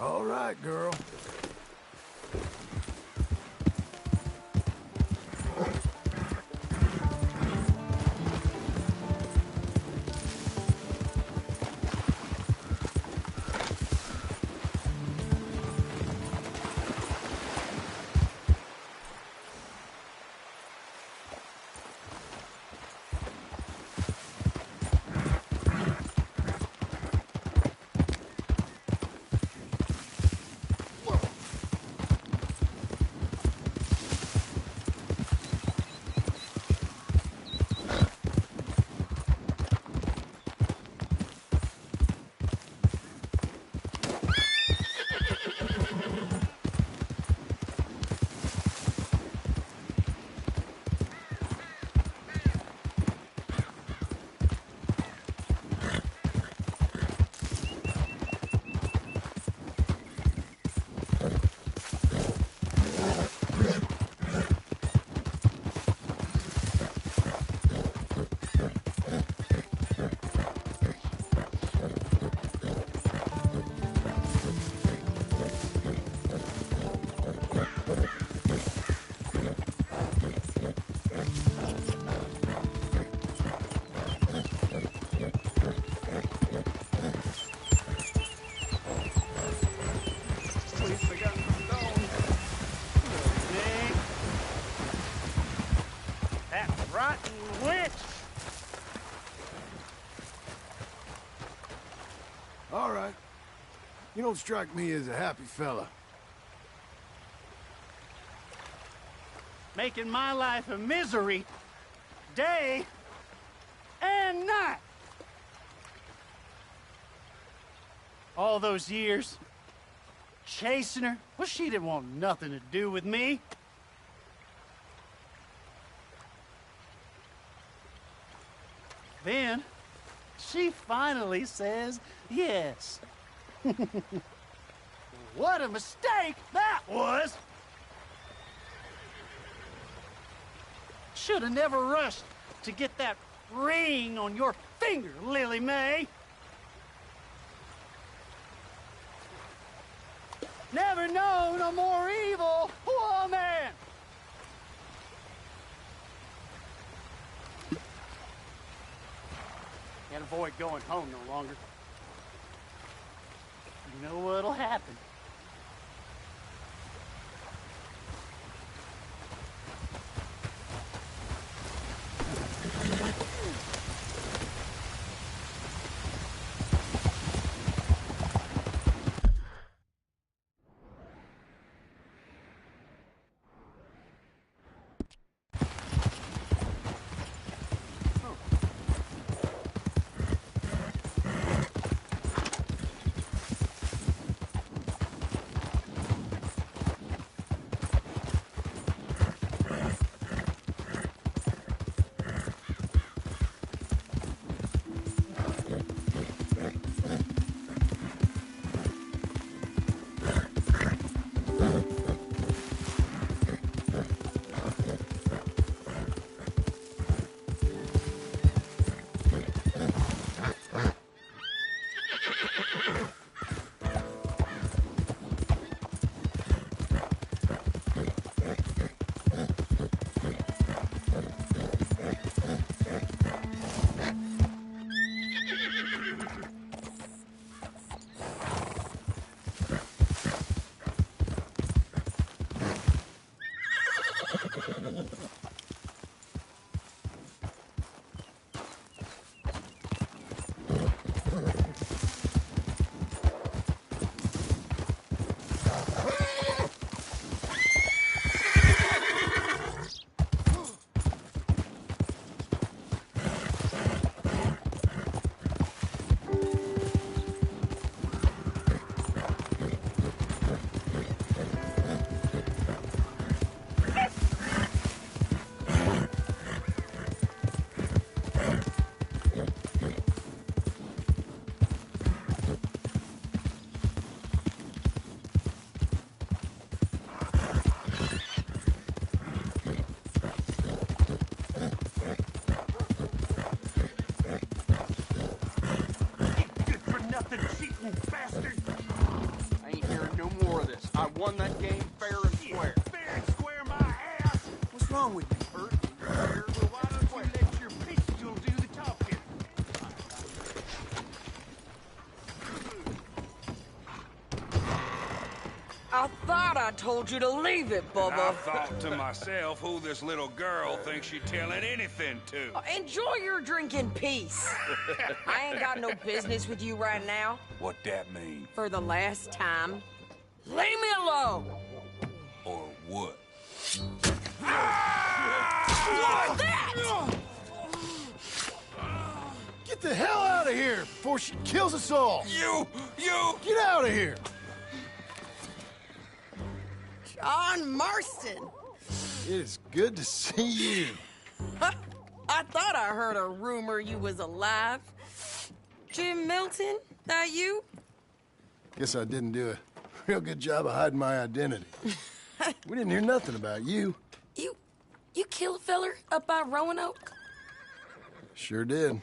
All right, girl. All right. You don't strike me as a happy fella. Making my life a misery, day and night. All those years, chasing her, well, she didn't want nothing to do with me. Then, she finally says yes. What a mistake that was! Should have never rushed to get that ring on your finger, Lily May. Never known a more evil woman! Can't avoid going home no longer. You know what'll happen. Won that game fair and square. Fair and square my ass! What's wrong with me? Hurt, fair, Well, why don't you let your pistol do the talking? I thought I told you to leave it, I Bubba. thought to myself who this little girl thinks she's telling anything to. Enjoy your drink in peace. I ain't got no business with you right now. What that mean? For the last time, leave me alone. Or what? What's that? Get the hell out of here before she kills us all! You! Get out of here! John Marston. It is good to see you. I thought I heard a rumor you was alive. Jim Milton, that you? Guess I didn't do a real good job of hiding my identity. We didn't hear nothing about you. You kill a feller up by Roanoke? Sure did.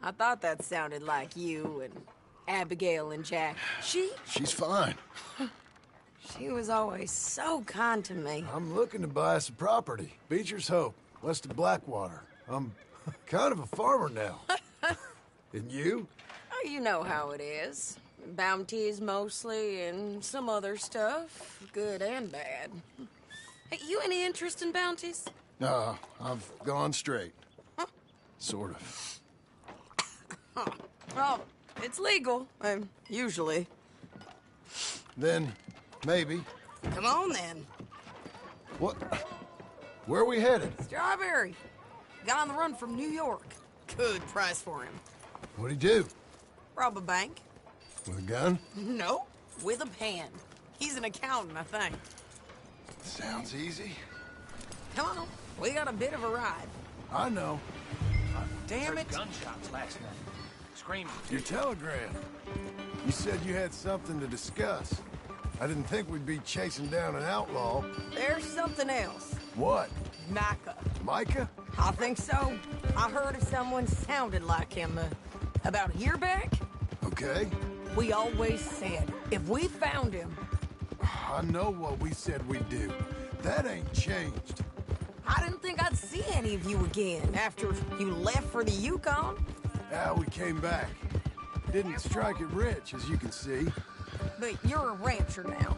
I thought that sounded like you and Abigail and Jack. She's fine. She was always so kind to me. I'm looking to buy some property. Beecher's Hope, west of Blackwater. I'm kind of a farmer now. And you? Oh, you know how it is. Bounties mostly, and some other stuff, good and bad. Hey, you any interest in bounties? No, I've gone straight. Sort of. Well, it's legal, usually. Then, maybe. Come on, then. What? Where are we headed? Strawberry. Got on the run from New York. Good price for him. What'd he do? Rob a bank? With a gun? No, with a pen. He's an accountant, I think. Sounds easy. Come on, we got a bit of a ride. I know. Damn it! Gunshots last night. Screaming. Your telegram. You said you had something to discuss. I didn't think we'd be chasing down an outlaw. There's something else. What? Micah. Micah? I think so. I heard of someone sounded like him about a year back. Okay. We always said if we found him, I know what we said we'd do. That ain't changed. I didn't think I'd see any of you again after you left for the Yukon. Ah, we came back. Didn't strike it rich, as you can see. But you're a rancher now.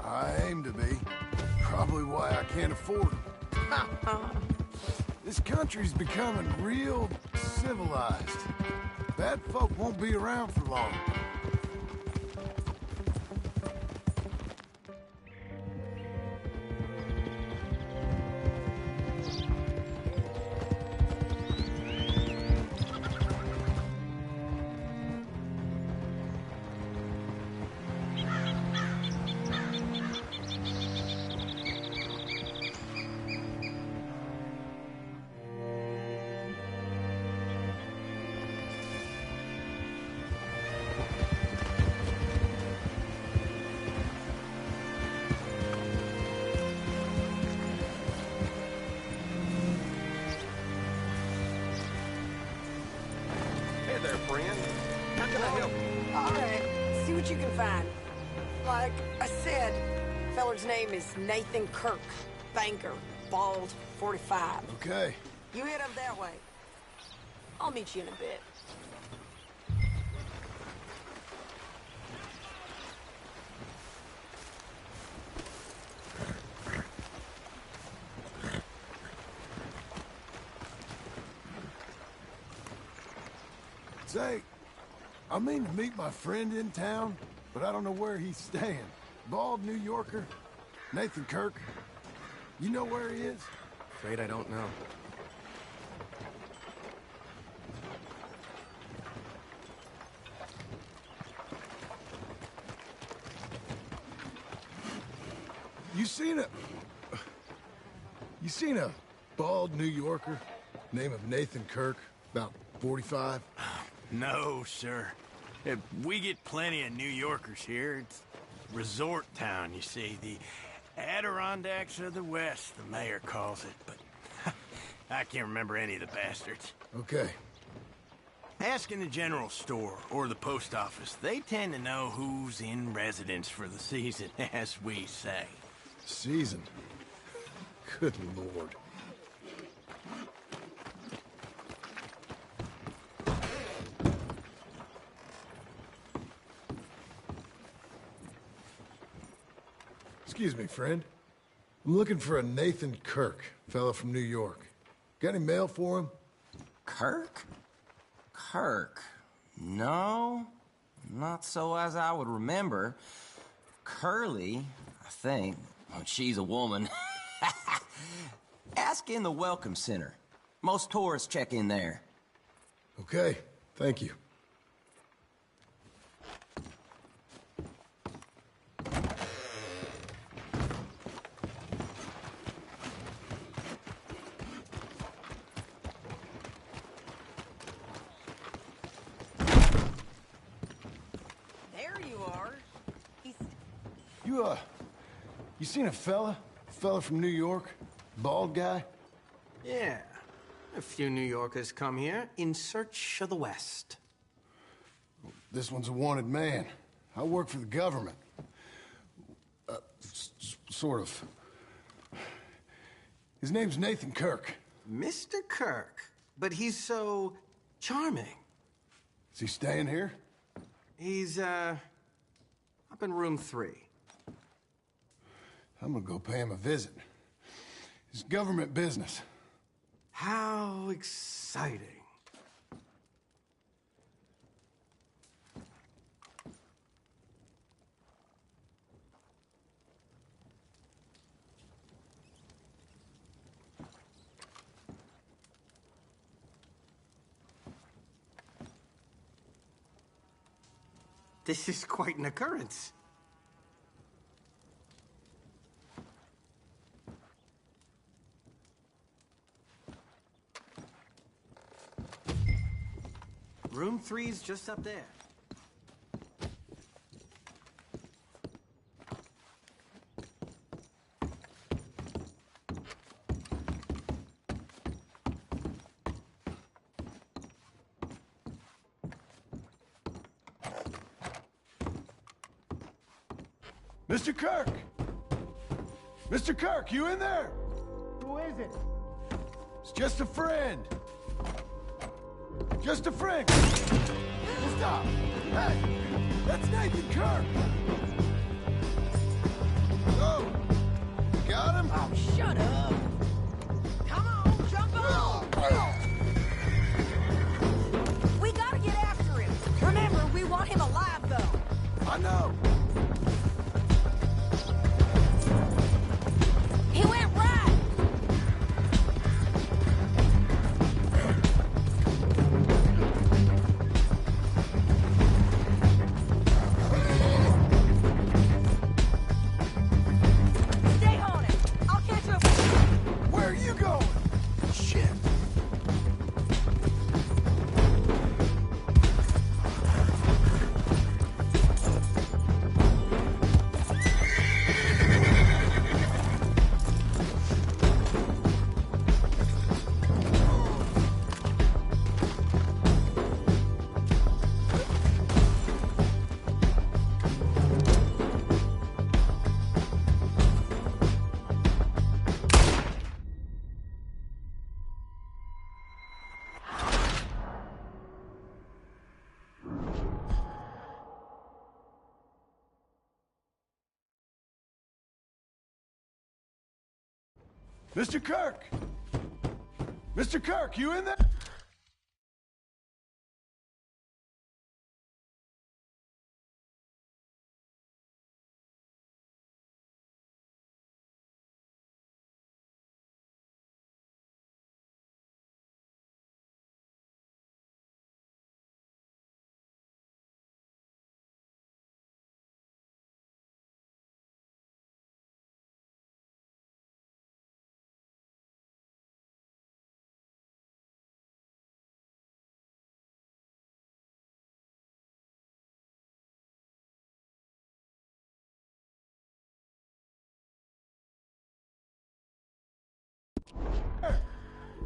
I aim to be. Probably why I can't afford them. This country's becoming real civilized. Bad folk won't be around for long. Hey there, friend. How can I help you? All right, see what you can find. Like I said, feller's name is Nathan Kirk. Banker, bald, 45. Okay. You head up that way. I'll meet you in a bit. Say, I mean to meet my friend in town, but I don't know where he's staying. Bald New Yorker, Nathan Kirk. You know where he is? Afraid I don't know. You seen a bald New Yorker, name of Nathan Kirk, about 45? No, sir. We get plenty of New Yorkers here. It's resort town, you see. The Adirondacks of the West, the mayor calls it. But I can't remember any of the bastards. Okay. Ask in the general store or the post office. They tend to know who's in residence for the season, as we say. Season. Good lord. Excuse me, friend. I'm looking for a Nathan Kirk, fella from New York. Got any mail for him? Kirk? Kirk? No, not so as I would remember. Curly, I think. Oh, she's a woman. Ask in the Welcome Center. Most tourists check in there. Okay, thank you. There you are. He's... You seen a fella? A fella from New York? Bald guy? Yeah. A few New Yorkers come here in search of the West. This one's a wanted man. I work for the government. Sort of. His name's Nathan Kirk. Mr. Kirk. But he's so charming. Is he staying here? He's, up in room 3. I'm gonna go pay him a visit. It's government business. How exciting. This is quite an occurrence. Room 3's just up there. Mr. Kirk! Mr. Kirk, you in there? Who is it? It's just a friend. Just a friend. Stop. Hey, that's Nathan Kirk. Oh, got him? Oh, shut up. Come on, jump on. We gotta get after him. Remember, we want him alive, though. I know. He went right. Stay on it. I'll catch up. Where are you going? Shit. Mr. Kirk! Mr. Kirk, you in there?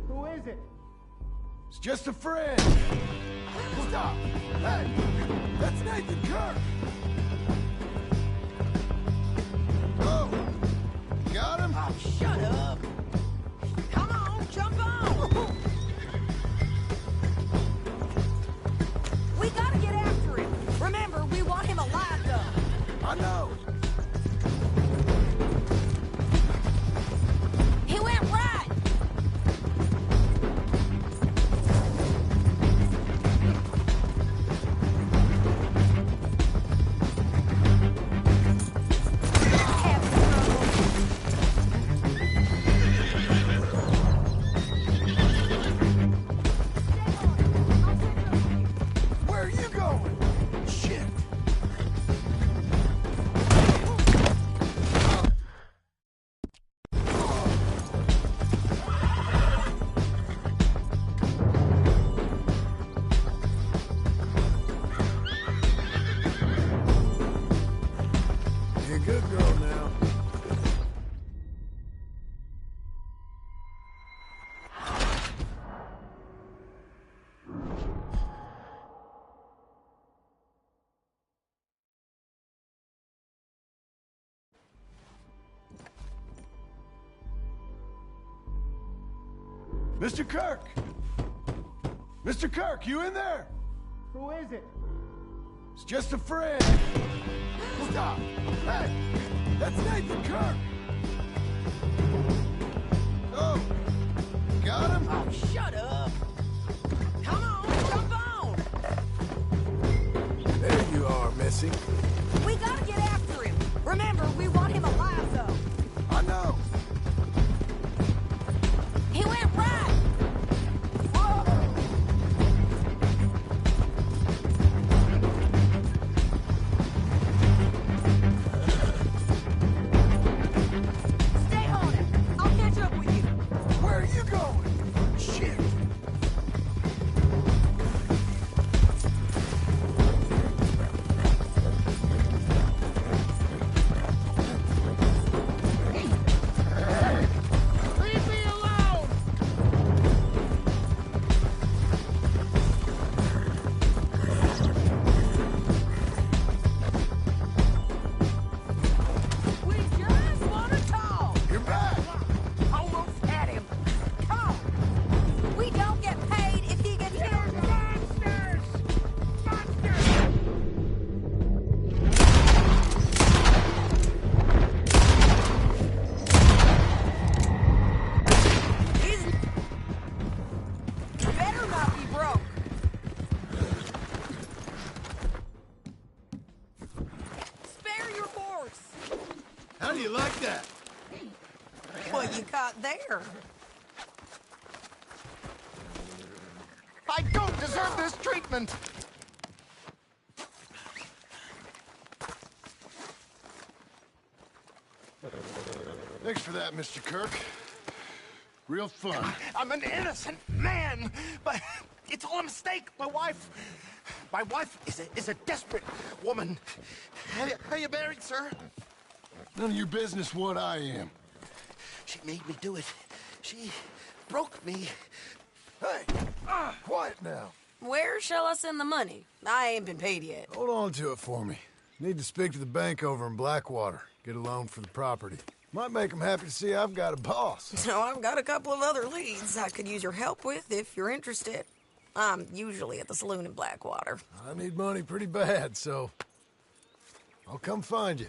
Who is it? It's just a friend. Stop! Hey! That's Nathan Kirk! Oh! Got him? Oh, shut up. Come on, jump on. We gotta get after him. Remember, we want him alive, though. I know! He went right. Where are you going? Shit! Be a good girl now. Mr. Kirk! Mr. Kirk, you in there? Who is it? It's just a friend. Stop! Hey! That's Nathan Kirk! Oh! Got him? Oh, shut up. Come on, jump on. There you are, Missy. We gotta get after him. Remember, we want him alive, though. I know. He went right. Stay on him. I'll catch up with you. Where are you going? Shit! Leave me alone! We just want to talk. You're back! Almost had him. Come on. We don't get paid if he gets killed. Monsters! Monsters! He's better not be broke. Spare your horse. How do you like that? What you got there? I don't deserve this treatment! Thanks for that, Mr. Kirk. Real fun. I'm an innocent man, but it's all a mistake. My wife is a desperate woman. How you married, sir? None of your business what I am. She made me do it. She broke me. Hey! Quiet now. Where shall I send the money? I ain't been paid yet. Hold on to it for me. Need to speak to the bank over in Blackwater. Get a loan for the property. Might make them happy to see I've got a boss. So I've got a couple of other leads I could use your help with if you're interested. I'm usually at the saloon in Blackwater. I need money pretty bad, so I'll come find you.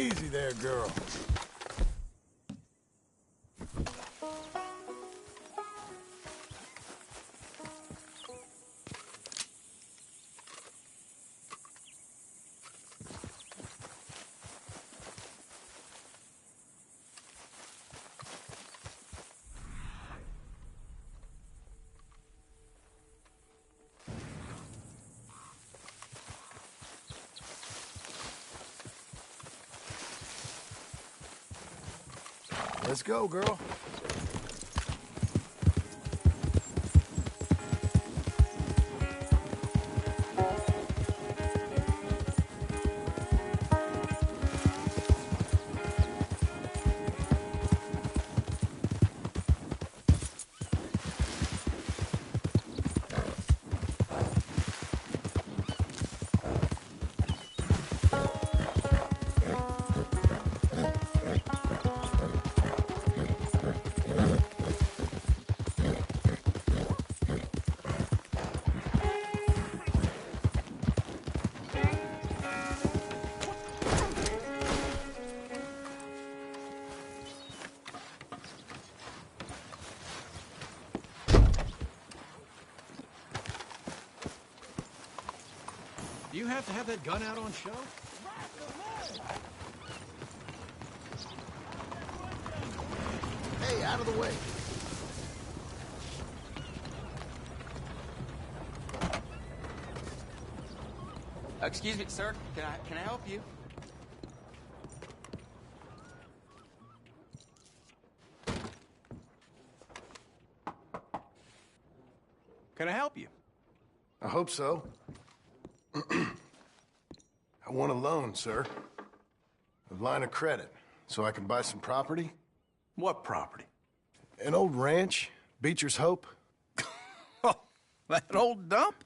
Easy there, girl. Let's go, girl. Do you have to have that gun out on show? Hey, out of the way. Excuse me, sir. Can I help you? Can I help you? I hope so. I want a loan, sir. A line of credit, so I can buy some property. What property? An old ranch, Beecher's Hope. Oh, that old dump?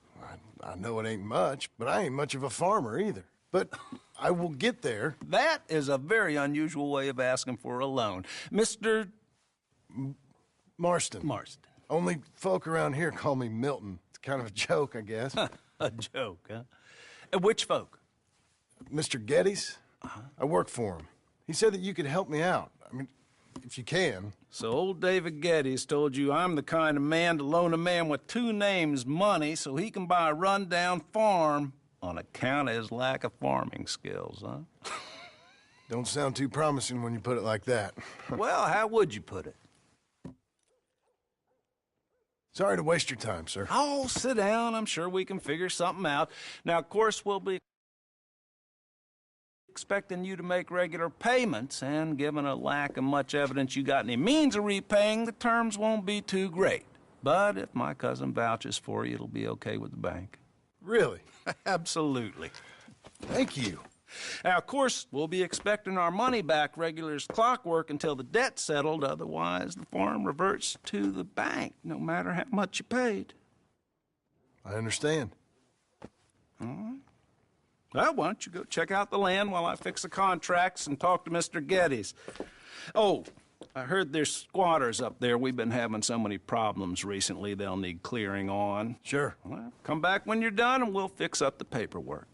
I know it ain't much, but I ain't much of a farmer either. But I will get there. That is a very unusual way of asking for a loan. Mr. Marston. Marston. Only folk around here call me Milton. It's kind of a joke, I guess. A joke, huh? Which folk? Mr. Geddes. I work for him. He said that you could help me out. I mean, if you can. So old David Geddes told you I'm the kind of man to loan a man with two names money so he can buy a rundown farm on account of his lack of farming skills, huh? Don't sound too promising when you put it like that. Well, how would you put it? Sorry to waste your time, sir. Oh, sit down. I'm sure we can figure something out. Now, of course, we'll be expecting you to make regular payments, and given a lack of much evidence you got any means of repaying, the terms won't be too great. But if my cousin vouches for you, it'll be okay with the bank. Really? Absolutely. Thank you. Now, of course, we'll be expecting our money back regular as clockwork until the debt's settled. Otherwise, the farm reverts to the bank, no matter how much you paid. I understand. All right. Well, why don't you go check out the land while I fix the contracts and talk to Mr. Geddes. Oh, I heard there's squatters up there. We've been having so many problems recently, they'll need clearing on. Sure. Well, come back when you're done and we'll fix up the paperwork.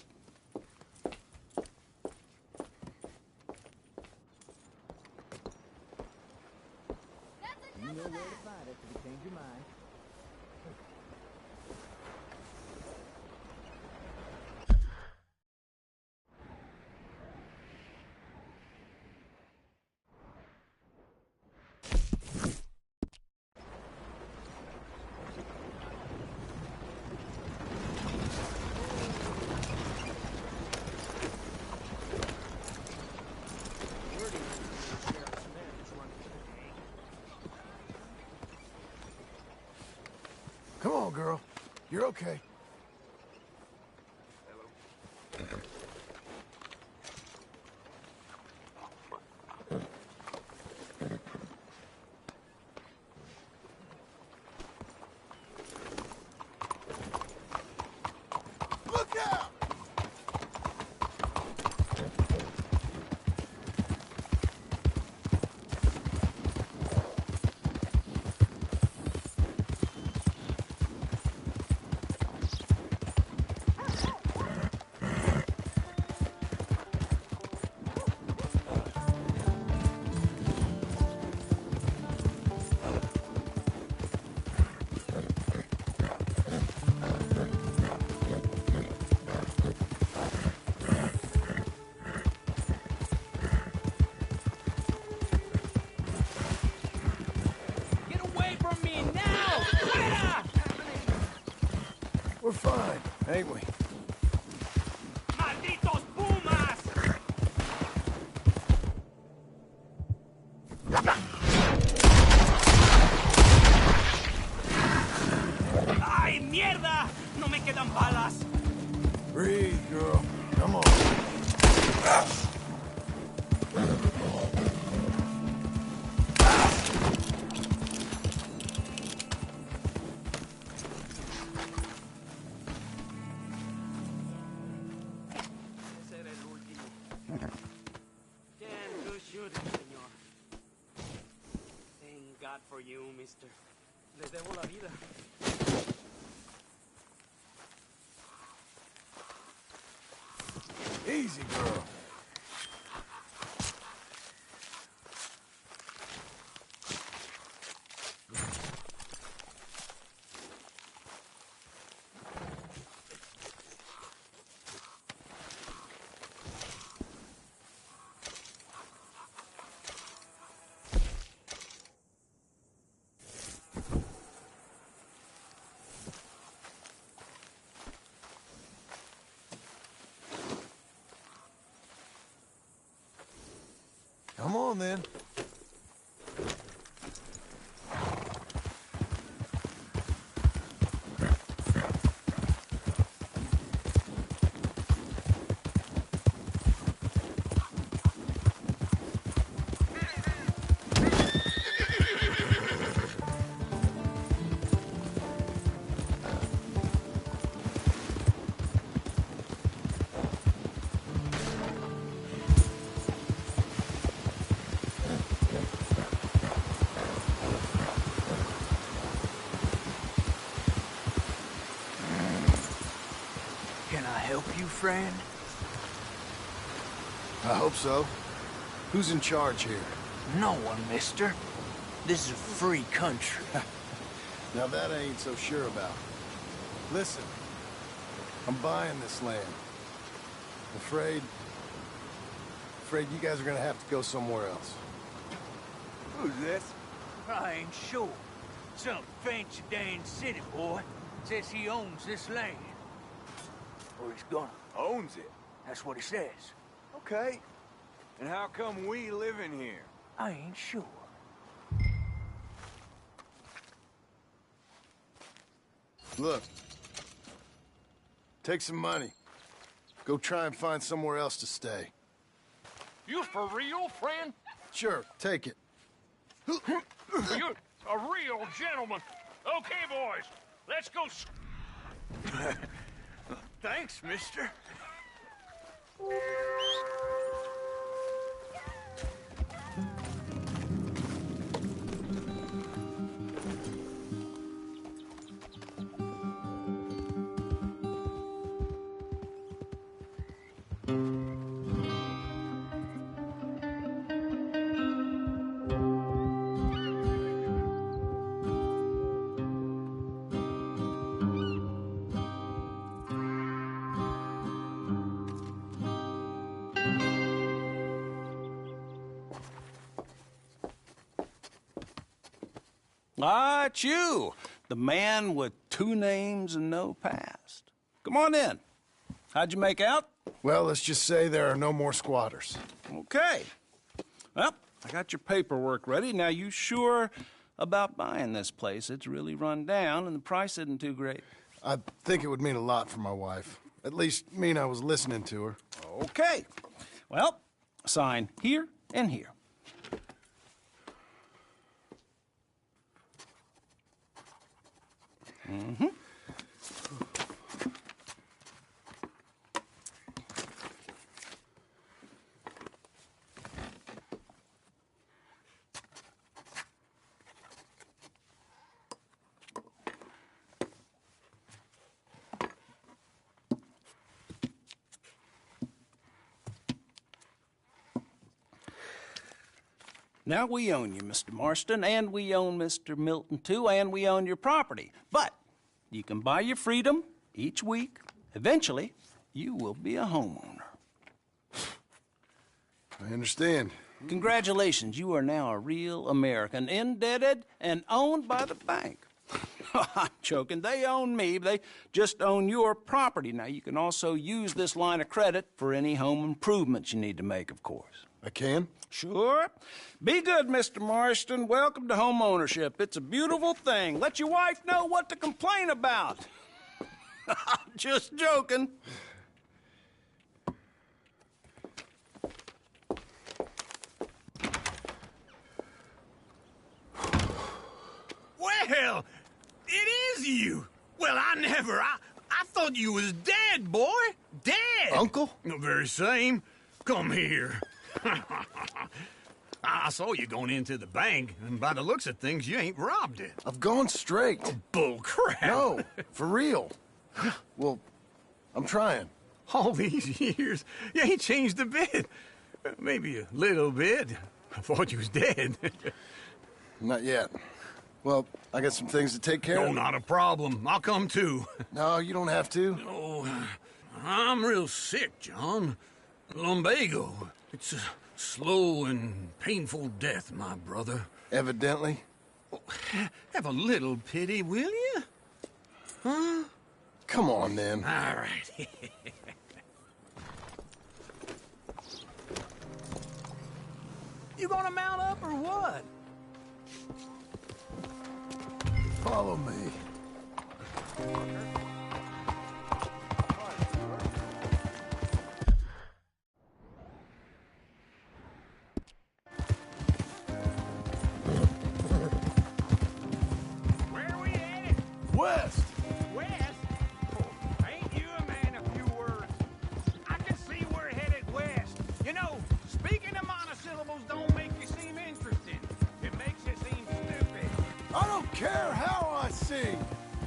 You know where to find us if you change your mind. Come on, girl. You're okay. Look out! We're fine, ain't we? Malditos pumas! ¡Ay, mierda! No me quedan balas. Breathe, girl. Come on. Thank God for you, mister. Le debo la vida. Easy, girl. Come on, then. Can I help you, friend? I hope so. Who's in charge here? No one, mister. This is a free country. Now that I ain't so sure about. Listen, I'm buying this land. Afraid you guys are gonna have to go somewhere else. Who's this? I ain't sure. Some fancy Dan city boy says he owns this land. Or he's gonna. Owns it. That's what he says. Okay. And how come we live in here? I ain't sure. Look. Take some money. Go try and find somewhere else to stay. You for real, friend? Sure, take it. You're a real gentleman. Okay, boys, let's go. Thanks, mister. Ah, it's you, the man with 2 names and no past. Come on in. How'd you make out? Well, let's just say there are no more squatters. Okay. Well, I got your paperwork ready. Now, you sure about buying this place? It's really run down, and the price isn't too great. I think it would mean a lot for my wife. At least mean I was listening to her. Okay. Well, sign here and here. Mm-hmm. Now we own you, Mr. Marston, and we own Mr. Milton, too, and we own your property. But you can buy your freedom each week. Eventually, you will be a homeowner. I understand. Congratulations, you are now a real American, indebted and owned by the bank. I'm joking. They own me. They just own your property. Now, you can also use this line of credit for any home improvements you need to make, of course. I can? Sure. Be good, Mr. Marston. Welcome to home ownership. It's a beautiful thing. Let your wife know what to complain about. Just joking. Well, it is you. Well, I thought you was dead, boy. Dead. Uncle? The very same. Come here. I saw you going into the bank, and by the looks of things, you ain't robbed it. I've gone straight. Bull crap. No, for real. Well, I'm trying. All these years, you ain't changed a bit. Maybe a little bit. I thought you was dead. Not yet. Well, I got some things to take care of. No, not a problem. I'll come too. No, you don't have to. Oh, I'm real sick, John. Lumbago. It's a slow and painful death, my brother. Evidently. Have a little pity, will you? Huh? Come on, then. All right. You gonna mount up or what? Follow me. Where are we headed? West. West? Oh, ain't you a man of few words? I can see we're headed west. You know, speaking of monosyllables don't make you seem interesting. It makes you seem stupid. I don't care how I sing.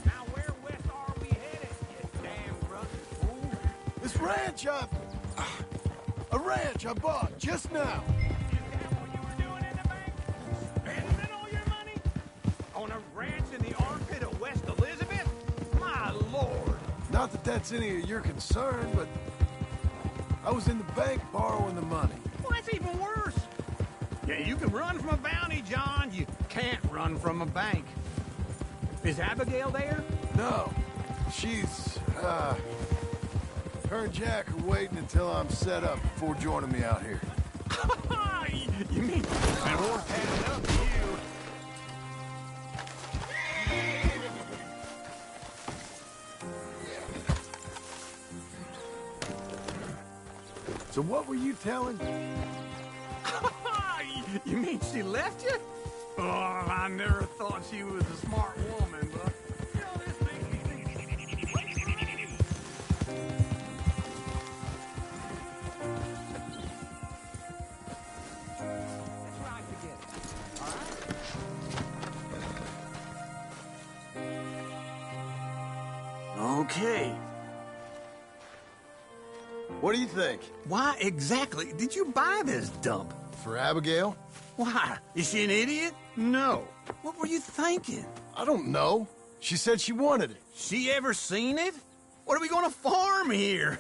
Now where west are we headed, you damn drunken fool? This ranch a ranch I bought just now. Is that what you were doing in the bank? Spending all your money? On a ranch in the armpit of West Elizabeth? My lord! Not that that's any of your concern, but I was in the bank borrowing the money. Well, that's even worse. Yeah, you can run from a bounty, John. You can't run from a bank. Is Abigail there? No, she's, her and Jack are waiting until I'm set up before joining me out here. You mean that horse had it up to you? So what were you telling? You mean she left you? Oh, I never thought she was a smart woman, but... You know, this makes me think... Let's ride together. All right? Okay. What do you think? Why exactly did you buy this dump? For Abigail? Why? Is she an idiot? No. What were you thinking? I don't know. She said she wanted it. She ever seen it? What are we gonna farm here?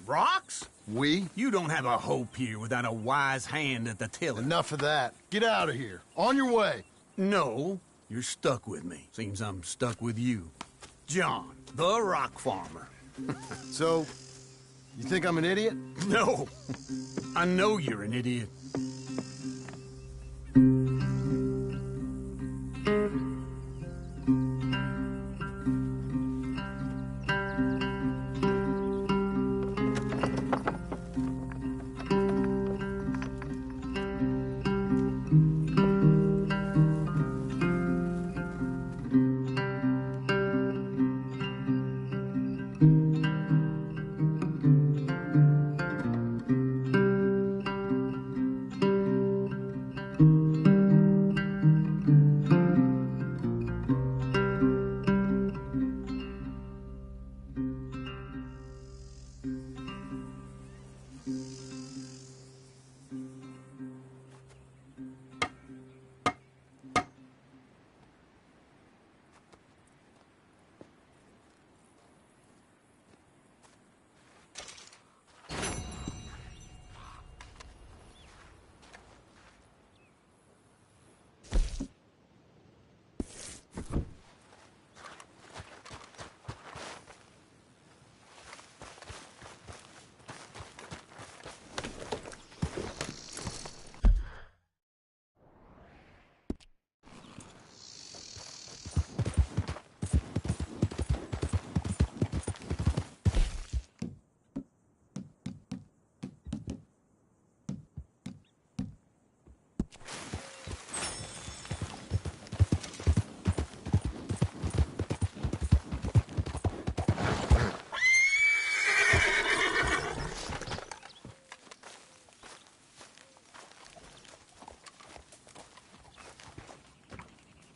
Rocks? We? You don't have a hope here without a wise hand at the tiller. Enough of that. Get out of here. On your way. No, you're stuck with me. Seems I'm stuck with you. John, the rock farmer. So, you think I'm an idiot? No. I know you're an idiot.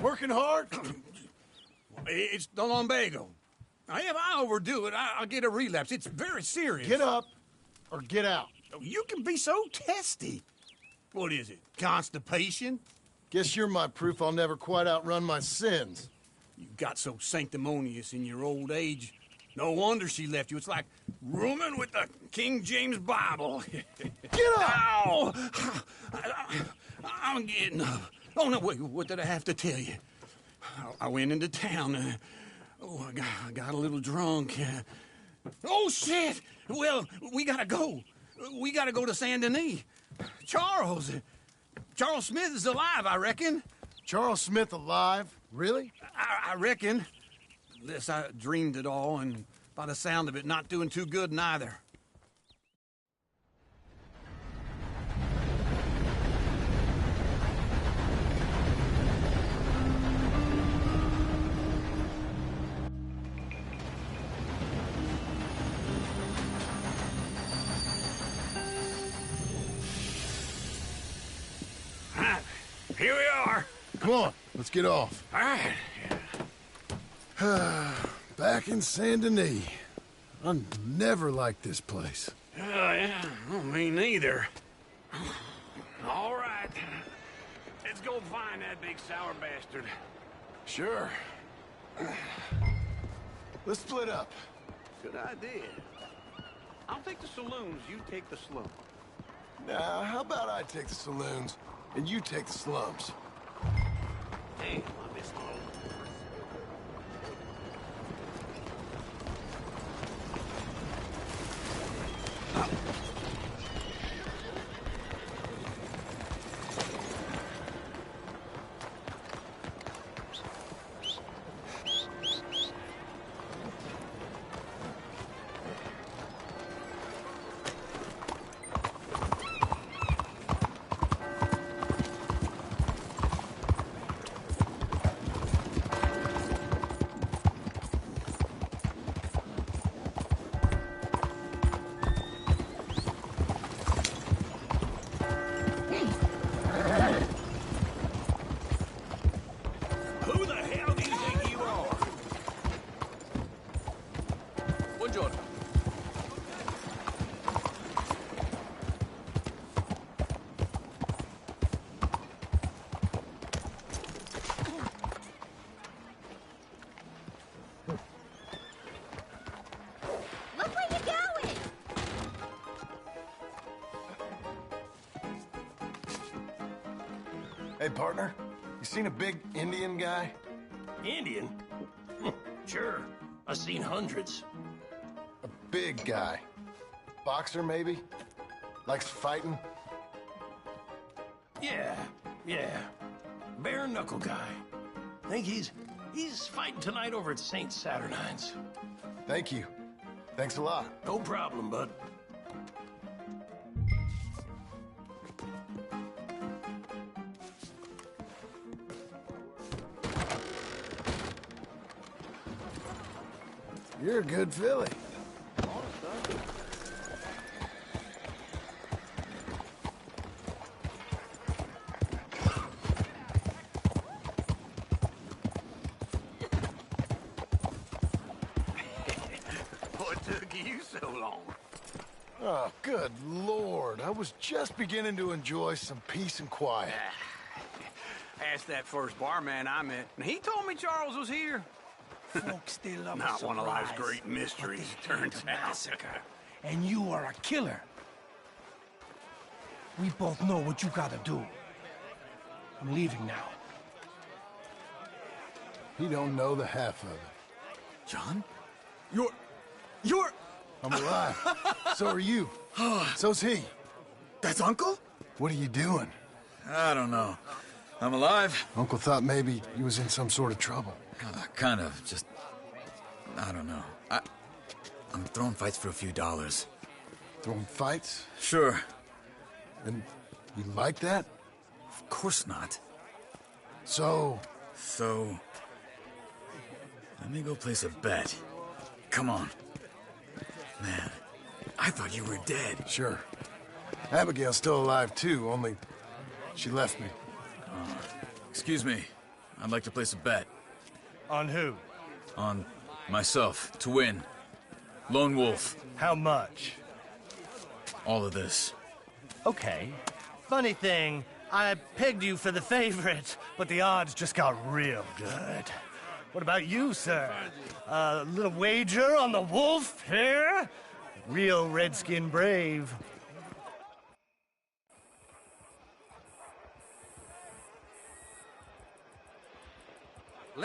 Working hard? It's the lumbago. Now, if I overdo it, I'll get a relapse. It's very serious. Get up or get out. You can be so testy. What is it, constipation? Guess you're my proof I'll never quite outrun my sins. You got so sanctimonious in your old age. No wonder she left you. It's like rooming with the King James Bible. Get up! Ow! I'm getting up. Oh, no, wait, what did I have to tell you? I went into town. I got a little drunk. Oh, shit! Well, we gotta go. We gotta go to Saint Denis. Charles Smith is alive, I reckon. Charles Smith alive? Really? I reckon. Unless I dreamed it all, and by the sound of it, not doing too good neither. Here we are. Come on, let's get off. All right. Back in Saint Denis. I never liked this place. Yeah, well, me neither. All right. Let's go find that big sour bastard. Sure. Let's split up. Good idea. I'll take the saloons, you take the slum. Now, how about I take the saloons and you take the slums? Damn, I missed all. Hey, partner, you seen a big Indian guy? Indian? Sure. I've seen hundreds. A big guy. Boxer, maybe? Likes fighting? Yeah. Bare knuckle guy. Think he's fighting tonight over at St. Saturnine's. Thank you. Thanks a lot. No problem, bud. You're a good filly. What took you so long? Oh, good Lord. I was just beginning to enjoy some peace and quiet. Asked that first barman I met, and he told me Charles was here. Folks still love Not a one of life's surprise, great mysteries, but they hate turns a out. massacre. And you are a killer. We both know what you gotta do. I'm leaving now. He don't know the half of it. John? You're... I'm alive. So are you. So's he. That's Uncle? What are you doing? I don't know. I'm alive. Uncle thought maybe he was in some sort of trouble. Kind of. Just... I don't know. I'm throwing fights for a few dollars. Throwing fights? Sure. And you like that? Of course not. So... Let me go place a bet. Come on. Man, I thought you were dead. Sure. Abigail's still alive, too, only she left me. Excuse me. I'd like to place a bet. On who? On myself, to win. Lone Wolf. How much? All of this. Okay. Funny thing, I pegged you for the favorite, but the odds just got real good. What about you, sir? A little wager on the wolf here? Real redskin brave.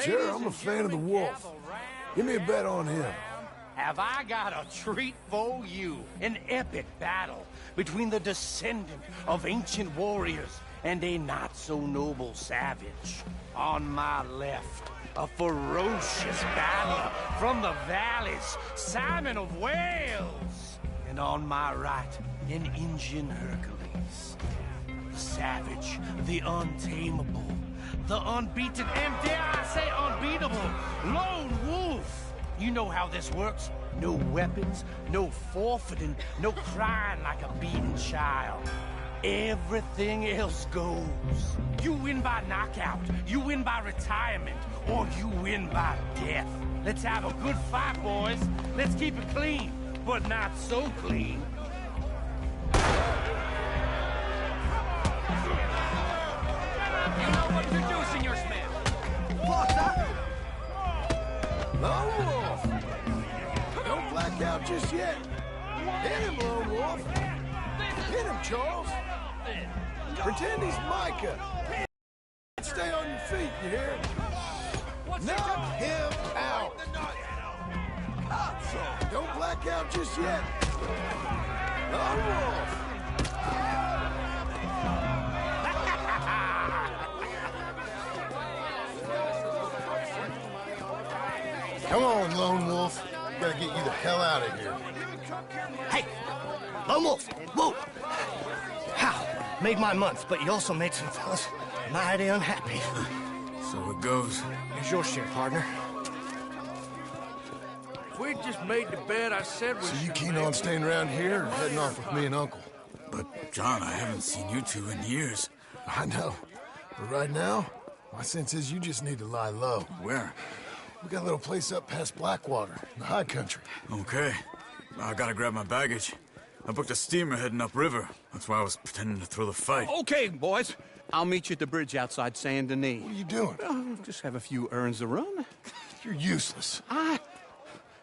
Sure, I'm a fan of the wolf. Give me a bet on him. Have I got a treat for you? An epic battle between the descendant of ancient warriors and a not-so-noble savage. On my left, a ferocious battler from the valleys, Simon of Wales. And on my right, an Indian Hercules. The savage, the untamable, the unbeaten, and dare I say unbeatable, Lone Wolf. You know how this works. No weapons, no forfeiting, no crying like a beaten child. Everything else goes. You win by knockout, you win by retirement, or you win by death. Let's have a good fight, boys. Let's keep it clean, but not so clean. You know what to do, Senor Smith. What's that? Lone Wolf! Don't black out just yet. Hit him, Lone Wolf. Hit him, Charles. Pretend he's Micah. Stay on your feet, you hear? Knock him out. Don't black out just yet. Lone Wolf. Come on, Lone Wolf. We gotta get you the hell out of here. Hey! Lone Wolf! Whoa! How? Made my month, but you also made some fellas mighty unhappy. So it goes. Here's your share, partner. If we just made the bet I said we So you keen on staying around here or heading off with me and Uncle? But, John, I haven't seen you two in years. I know. But right now, my sense is you just need to lie low. Where? We got a little place up past Blackwater, in the high country. Okay. I gotta grab my baggage. I booked a steamer heading upriver. That's why I was pretending to throw the fight. Okay, boys. I'll meet you at the bridge outside Saint Denis. What are you doing? Just have a few errands to run. You're useless. I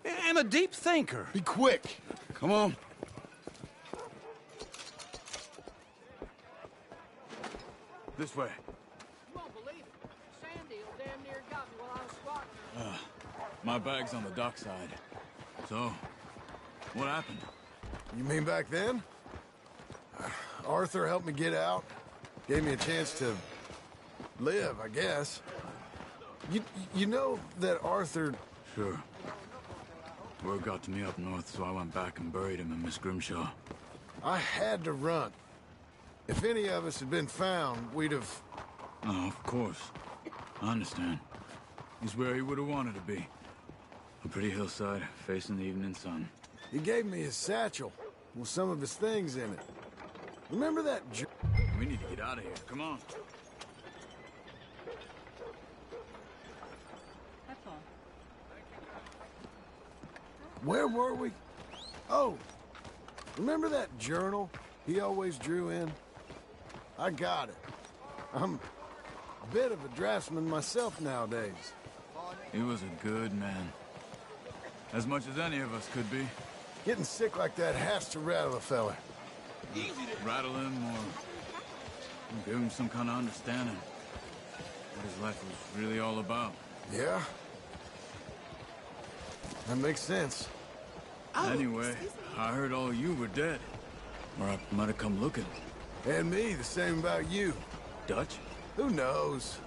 am a deep thinker. Be quick. Come on. This way. You won't believe it. Sandy damn near got me while I was squatting. My bag's on the dockside. So, what happened? You mean back then? Arthur helped me get out. Gave me a chance to live, I guess. You know that Arthur... Sure. Word got to me up north, so I went back and buried him in Miss Grimshaw. I had to run. If any of us had been found, we'd have... Oh, of course. I understand. He's where he would have wanted to be. A pretty hillside, facing the evening sun. He gave me his satchel with some of his things in it. Remember that We need to get out of here. Come on. That's all. Where were we? Oh, remember that journal he always drew in? I got it. I'm a bit of a draftsman myself nowadays. He was a good man. As much as any of us could be. Getting sick like that has to rattle a fella. Rattle him or give him some kind of understanding. What his life was really all about. Yeah? That makes sense. Anyway, I heard all you were dead. Or I might have come looking. And me, the same about you. Dutch? Who knows?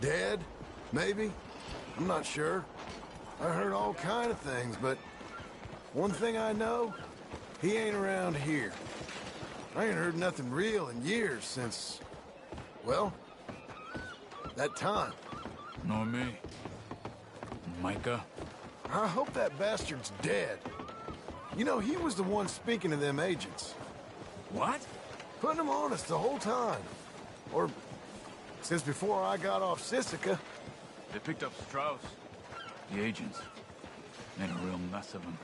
Dead? Maybe? I'm not sure. I heard all kind of things, but one thing I know, he ain't around here. I ain't heard nothing real in years since, well, that time. Nor me. Micah? I hope that bastard's dead. You know, he was the one speaking to them agents. What? Putting them on us the whole time. Or since before I got off Sisika. They picked up Strauss. The agents. Made a real mess of him.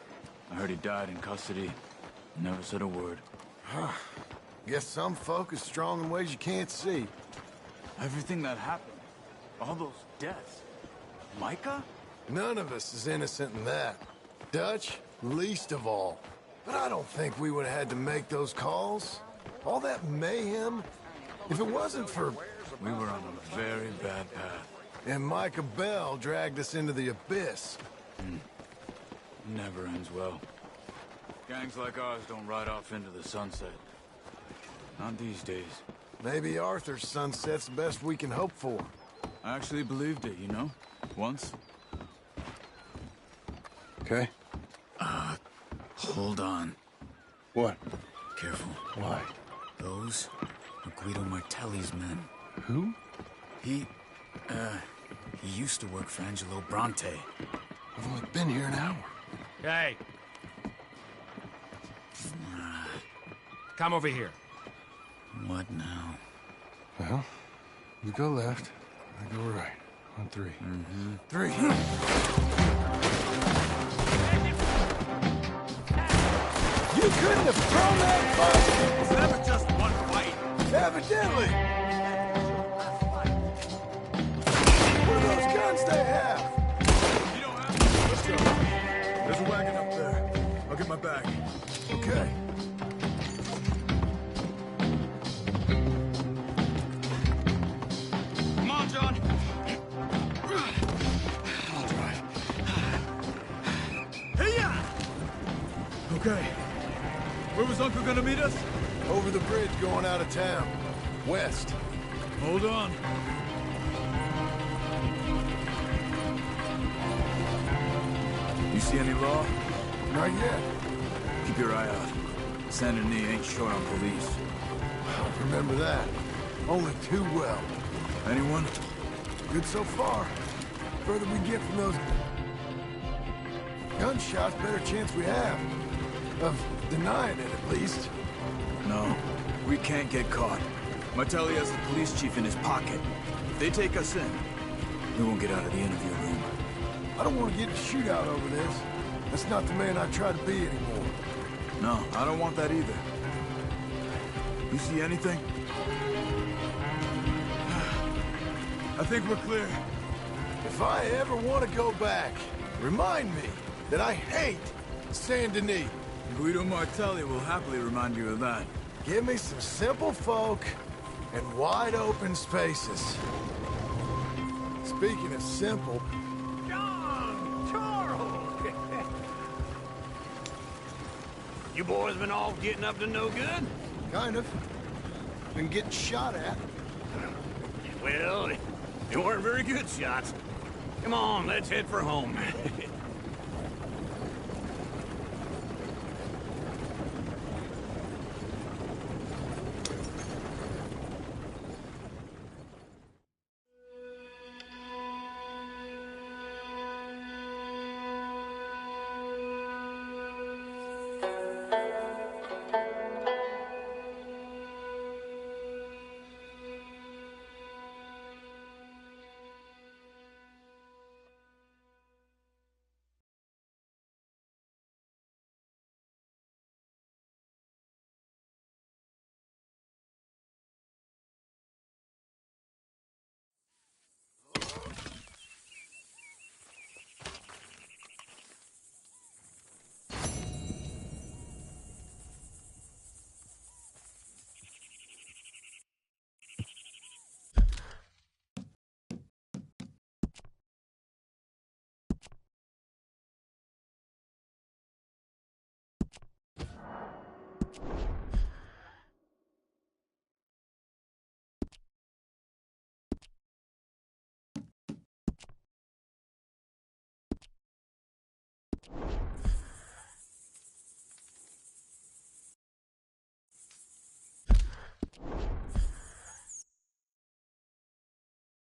I heard he died in custody. Never said a word. Guess some folk is strong in ways you can't see. Everything that happened. All those deaths. Micah? None of us is innocent in that. Dutch, least of all. But I don't think we would have had to make those calls. All that mayhem. If it wasn't for... We were on a very bad path. And Micah Bell dragged us into the abyss. Never ends well. Gangs like ours don't ride off into the sunset. Not these days. Maybe Arthur's sunset's the best we can hope for. I actually believed it, you know? Once. Okay. Hold on. What? Careful. Why? Those are Guido Martelli's men. Who? He used to work for Angelo Bronte. I've only been here an hour. Hey. Come over here. What now? Well, you go left, I go right. On three. Mm-hmm. 3. You couldn't have thrown that fight! It's never just one fight. Evidently! What are those guns they have? You don't have to. Let's go. There's a wagon up there. I'll get my bag. Okay. Come on, John. I'll drive. Hey-ya! Okay. Where was Uncle gonna meet us? Over the bridge going out of town. West. Hold on. You see any law? Not yet. Keep your eye out. Saint Denis ain't short on police. Remember that. Only too well. Anyone? Good so far. Further we get from those gunshots, better chance we have. Of denying it, at least. No. We can't get caught. Martelli has the police chief in his pocket. If they take us in, we won't get out of the interview room. I don't want to get in a shootout over this. That's not the man I try to be anymore. No, I don't want that either. You see anything? I think we're clear. If I ever want to go back, remind me that I hate Saint Denis. Guido Martelli will happily remind you of that. Give me some simple folk and wide open spaces. Speaking of simple... John! Charles! You boys been all getting up to no good? Kind of. Been getting shot at. Well, they weren't very good shots. Come on, let's head for home.